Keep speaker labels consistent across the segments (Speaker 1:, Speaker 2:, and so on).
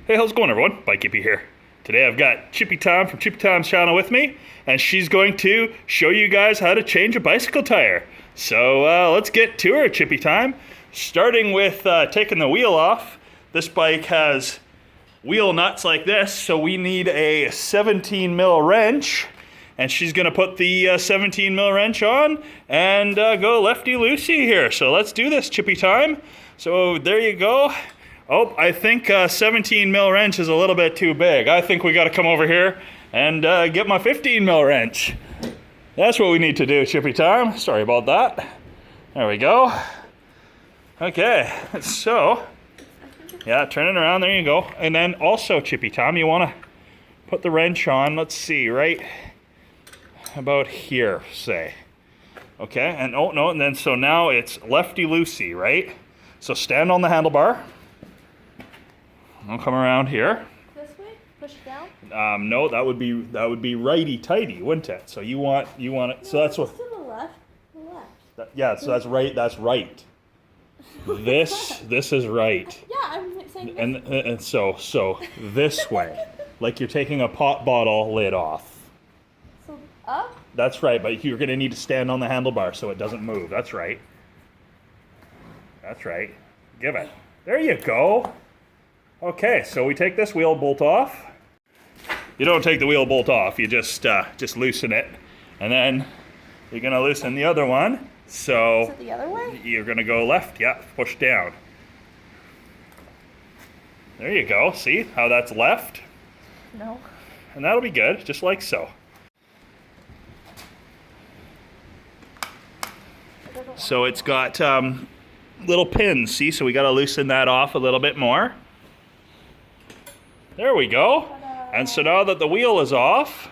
Speaker 1: Hey, how's it going, everyone? Chippy here. Today I've got Chippy Time from Chippy Time's channel with me, and she's going to show you guys how to change a bicycle tire. So let's get to her, Chippy Time. Starting with taking the wheel off. This bike has wheel nuts like this, so we need a 17 mil wrench. And she's gonna put the 17 mil wrench on and go lefty-loosey here. So let's do this, Chippy Time. So there you go. Oh, I think 17 mil wrench is a little bit too big. I think we gotta come over here and get my 15 mil wrench. That's what we need to do, Chippy Time. Sorry about that. There we go. Okay, so, yeah, turn it around, there you go. And then also, Chippy Time, you wanna put the wrench on, let's see, right about here, say. Okay, and oh no, and then so now it's lefty-loosey, right? So stand on the handlebar. I'll come around here.
Speaker 2: This way? Push it down?
Speaker 1: No, that would be righty-tighty, wouldn't it? So you want it. No, so that's what.
Speaker 2: To the left. The left.
Speaker 1: Yeah. So that's right. That's right. This is right.
Speaker 2: Yeah, I'm saying.
Speaker 1: And so this way, like you're taking a pop bottle lid off.
Speaker 2: So up.
Speaker 1: That's right, but you're gonna need to stand on the handlebar so it doesn't move. That's right. That's right. Give it. There you go. Okay, so we take this wheel bolt off. You don't take the wheel bolt off, you just loosen it. And then you're gonna loosen the other one. So
Speaker 2: Is it the other way?
Speaker 1: you're gonna go left, yeah, push down. There you go, see how that's left?
Speaker 2: No.
Speaker 1: And that'll be good, just like so. So it's got little pins, see? So we gotta loosen that off a little bit more. There we go. And so now that the wheel is off,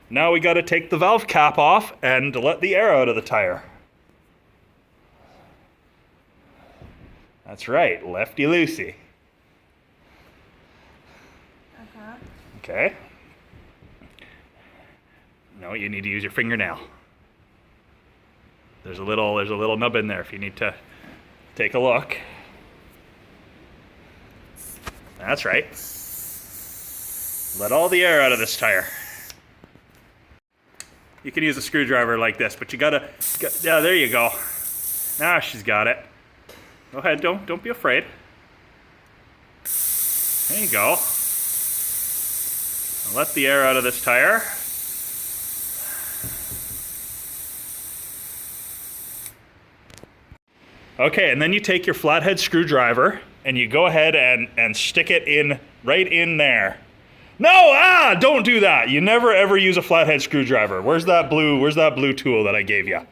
Speaker 1: now we got to take the valve cap off and let the air out of the tire. That's right, lefty-loosey.
Speaker 2: Uh-huh.
Speaker 1: Okay. No, you need to use your fingernail. There's a little nub in there if you need to take a look. That's right. Let all the air out of this tire. You can use a screwdriver like this, but yeah, there you go. Now she's got it. Go ahead, don't be afraid. There you go. Let the air out of this tire. Okay, and then you take your flathead screwdriver and you go ahead and stick it in right in there. No, don't do that. You never ever use a flathead screwdriver. Where's that blue tool that I gave you?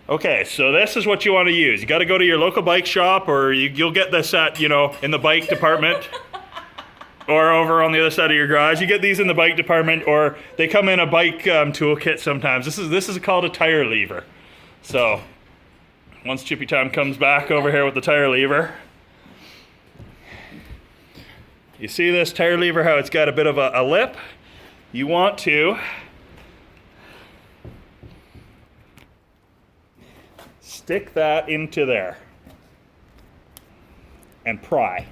Speaker 1: Okay, so this is what you want to use. You got to go to your local bike shop, or you'll get this at, in the bike department. Or over on the other side of your garage. You get these in the bike department, or they come in a bike toolkit sometimes. This is called a tire lever. So once Chippy Time comes back over here with the tire lever, you see this tire lever, how it's got a bit of a lip? You want to stick that into there and pry.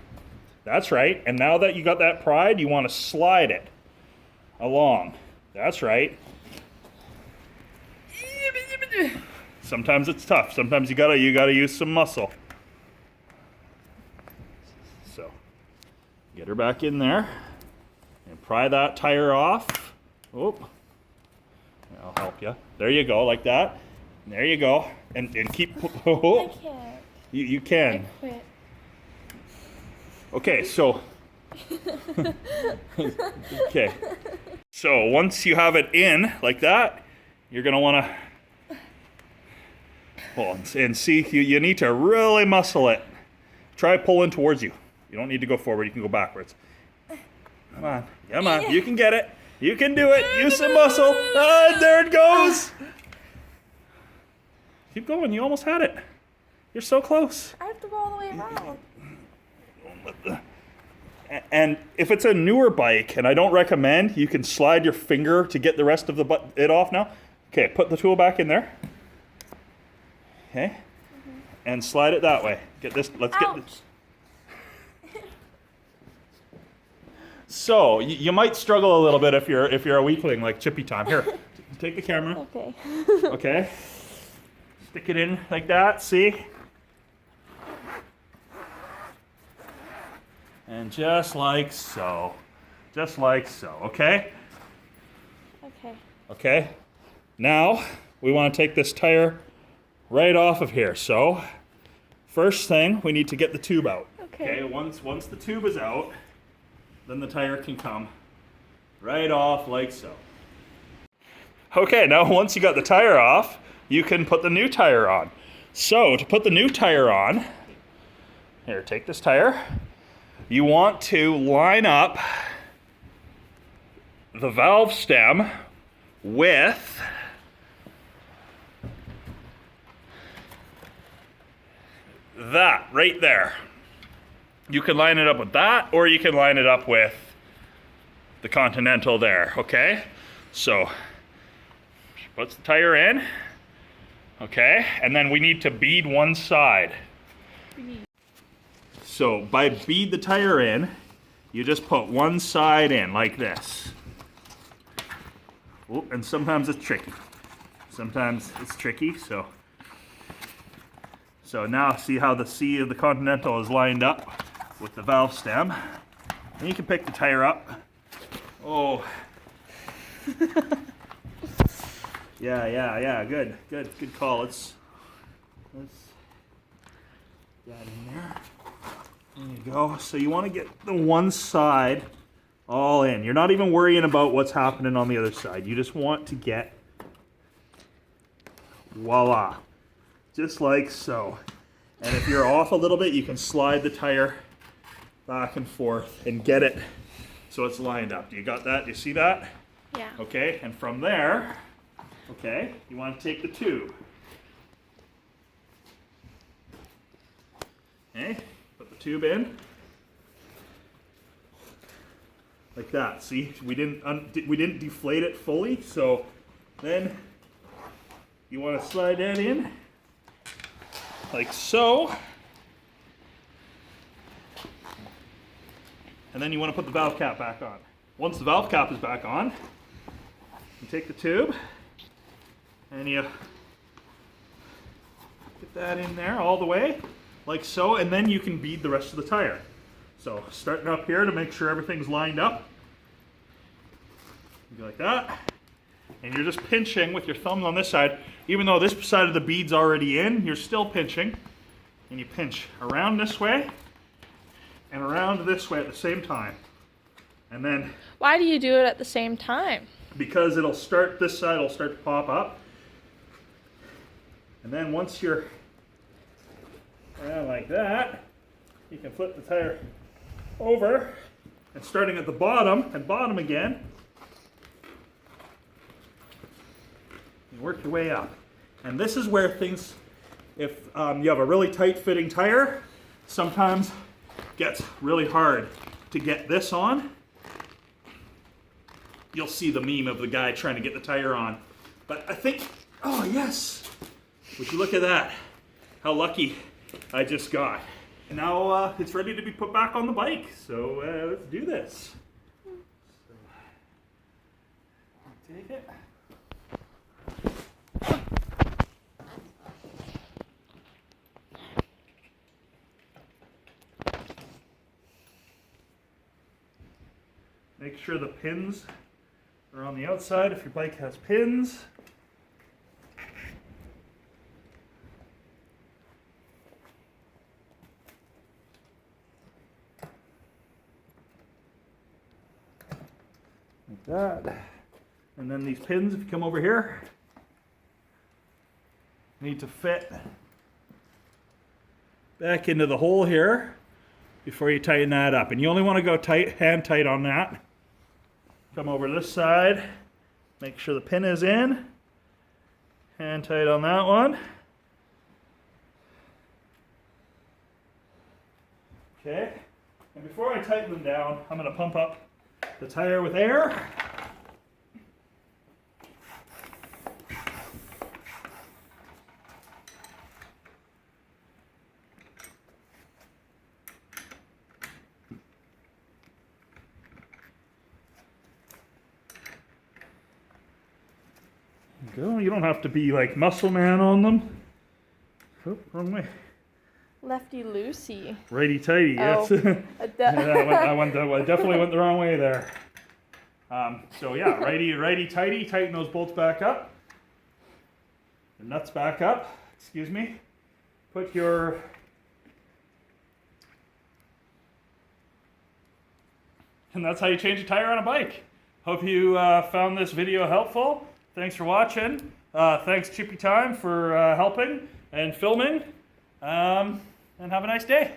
Speaker 1: That's right. And now that you got that pried, you want to slide it along. That's right. Sometimes it's tough. Sometimes you gotta use some muscle. So get her back in there and pry that tire off. Oh, I'll help you. There you go, like that. There you go. And keep. Oh,
Speaker 2: I can't.
Speaker 1: You can.
Speaker 2: I quit.
Speaker 1: Okay, so. Okay. So once you have it in like that, you're gonna want to. Well, and see, you need to really muscle it. Try pulling towards you. You don't need to go forward, you can go backwards. Come on, you can get it. You can do it, use some muscle. Ah, there it goes. Keep going, you almost had it. You're so close.
Speaker 2: I have to go all the way around.
Speaker 1: And if it's a newer bike, and I don't recommend, you can slide your finger to get the rest of it off now. Okay, put the tool back in there. Okay. and slide it that way. Get this, let's get this.
Speaker 2: Ouch.
Speaker 1: So, you might struggle a little bit if you're a weakling like Chippy Time. Here, take the camera.
Speaker 2: Okay.
Speaker 1: Okay. Stick it in like that, see? And just like so. Just like so, okay?
Speaker 2: Okay.
Speaker 1: Okay. Now, we want to take this tire right off of here. So, first thing, we need to get the tube out.
Speaker 2: Okay.
Speaker 1: Once the tube is out, then the tire can come right off like so. Okay, now once you got the tire off, you can put the new tire on. So, to put the new tire on, here, take this tire. You want to line up the valve stem with that right there. You can line it up with that, or you can line it up with the Continental there, okay? So, puts the tire in, okay? And then we need to bead one side. So, by bead the tire in, you just put one side in like this. Oh, and sometimes it's tricky. Sometimes it's tricky, so now see how the C of the Continental is lined up with the valve stem. And you can pick the tire up. Oh. Yeah, good call. Let's get that in there. There you go. So you want to get the one side all in. You're not even worrying about what's happening on the other side. You just want to get, voila, just like so. And if you're off a little bit, you can slide the tire back and forth and get it so it's lined up. You got that? Do you see that?
Speaker 2: Yeah.
Speaker 1: Okay, and from there, okay, you want to take the tube. Okay, put the tube in. Like that. See, we didn't deflate it fully, so then you want to slide that in like so. And then you want to put the valve cap back on. Once the valve cap is back on, you take the tube and you get that in there all the way, like so, and then you can bead the rest of the tire. So starting up here to make sure everything's lined up. You go like that. And you're just pinching with your thumb on this side. Even though this side of the bead's already in, you're still pinching. And you pinch around this way and around this way at the same time. And then,
Speaker 2: Why do you do it at the same time?
Speaker 1: because it'll start, this side will start to pop up. And then once you're around like that, you can flip the tire over, and starting at the bottom and bottom again, you work your way up. And this is where things, if you have a really tight fitting tire, sometimes gets really hard to get this on. You'll see the meme of the guy trying to get the tire on. But I think, oh yes, would you look at that, how lucky I just got. And now it's ready to be put back on the bike, so let's do this. So, take it. Make sure the pins are on the outside if your bike has pins. Like that. And then these pins, if you come over here, need to fit back into the hole here before you tighten that up. And you only want to go tight, hand tight on that. Come over this side, make sure the pin is in, hand tight on that one. Okay, and before I tighten them down, I'm going to pump up the tire with air. Go. You don't have to be like muscle man on them. Oh, wrong way.
Speaker 2: Lefty loosey.
Speaker 1: Righty tighty.
Speaker 2: Oh.
Speaker 1: Yes. I definitely went the wrong way there. So yeah, righty tighty. Tighten those bolts back up. The nuts back up. Excuse me. Put your and that's how you change a tire on a bike. Hope you found this video helpful. Thanks for watching. Thanks Chippy Time for helping and filming. And have a nice day.